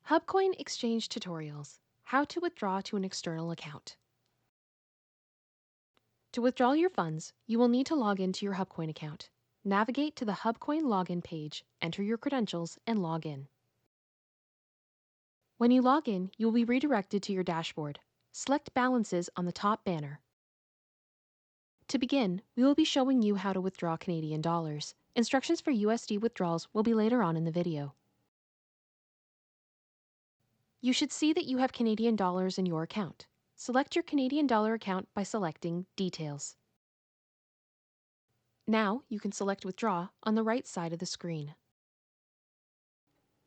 HubKoin Exchange Tutorials: How to withdraw to an external account. To withdraw your funds, you will need to log into your HubKoin account. Navigate to the HubKoin login page, enter your credentials, and log in. When you log in, you will be redirected to your dashboard. Select Balances on the top banner. To begin, we will be showing you how to withdraw Canadian dollars. Instructions for USD withdrawals will be later on in the video. You should see that you have Canadian dollars in your account. Select your Canadian dollar account by selecting Details. Now you can select Withdraw on the right side of the screen.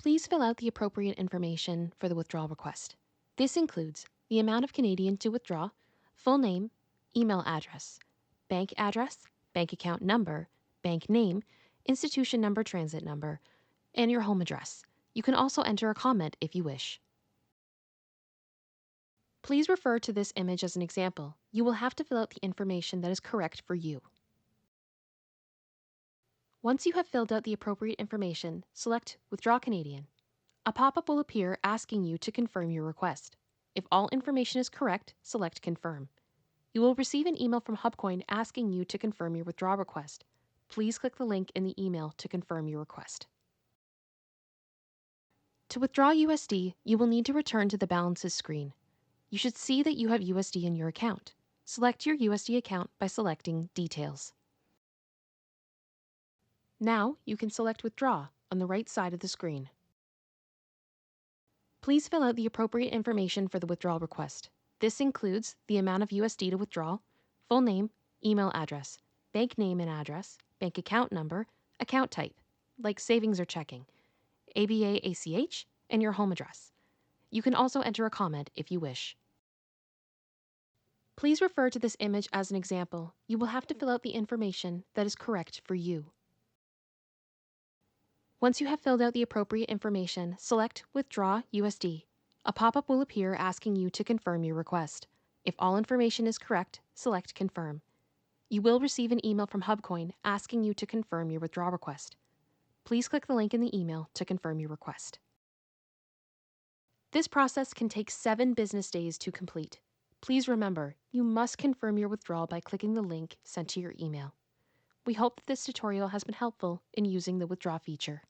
Please fill out the appropriate information for the withdrawal request. This includes the amount of Canadian to withdraw, full name, email address, bank account number, bank name, institution number, transit number, and your home address. You can also enter a comment if you wish. Please refer to this image as an example. You will have to fill out the information that is correct for you. Once you have filled out the appropriate information, select Withdraw Canadian. A pop-up will appear asking you to confirm your request. If all information is correct, select Confirm. You will receive an email from HubKoin asking you to confirm your withdrawal request. Please click the link in the email to confirm your request. To withdraw USD, you will need to return to the Balances screen. You should see that you have USD in your account. Select your USD account by selecting Details. Now you can select Withdraw on the right side of the screen. Please fill out the appropriate information for the withdrawal request. This includes the amount of USD to withdraw, full name, email address, bank name and address, bank account number, account type, like savings or checking, ABA ACH, and your home address. You can also enter a comment if you wish. Please refer to this image as an example. You will have to fill out the information that is correct for you. Once you have filled out the appropriate information, select Withdraw USD. A pop-up will appear asking you to confirm your request. If all information is correct, select Confirm. You will receive an email from HubKoin asking you to confirm your withdrawal request. Please click the link in the email to confirm your request. This process can take 7 business days to complete. Please remember, you must confirm your withdrawal by clicking the link sent to your email. We hope that this tutorial has been helpful in using the withdraw feature.